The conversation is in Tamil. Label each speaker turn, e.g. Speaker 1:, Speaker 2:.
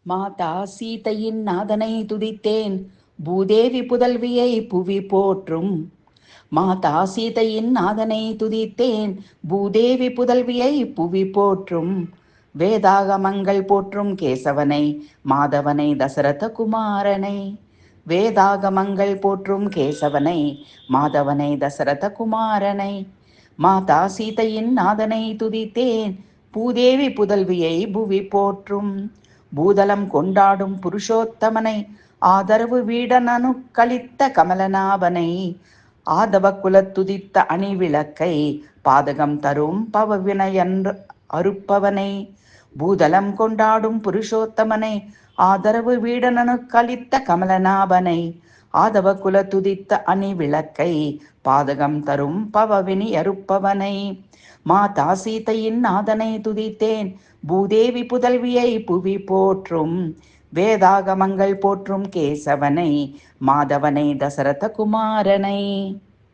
Speaker 1: மாதா சீதையின் நாதனை துதித்தேன், பூதேவி புதல்வியை புவி போற்றும். மாதா சீதையின் நாதனை துதித்தேன், பூதேவி புதல்வியை புவி போற்றும். வேதாகமங்கள் போற்றும் கேசவனை, மாதவனை, தசரத குமாரனை. வேதாகமங்கள் போற்றும் கேசவனை, மாதவனை, தசரத குமாரனை. மாதா சீதையின் நாதனை துதித்தேன், பூதேவி புதல்வியை புவி போற்றும். பூதலம் கொண்டாடும் புருஷோத்தமனை, ஆதரவு வீடனனு கழித்த கமலநாபனை. ஆதவ குலத்துதித்த அணிவிளக்கை, பாதகம் தரும் பவவினையன்று அறுப்பவனை. பூதலம் கொண்டாடும் புருஷோத்தமனை, ஆதரவு வீடனனு கழித்த கமலநாபனை. ஆதவ குலத்துதித்த அணிவிளக்கை, பாதகம் தரும் பவவினி அறுப்பவனை. மாதா சீதையின் நாதனை துதித்தேன், பூதேவி புதல்வியை புவி போற்றும். வேதாகமங்கள் போற்றும் கேசவனை, மாதவனை, தசரத குமாரனை.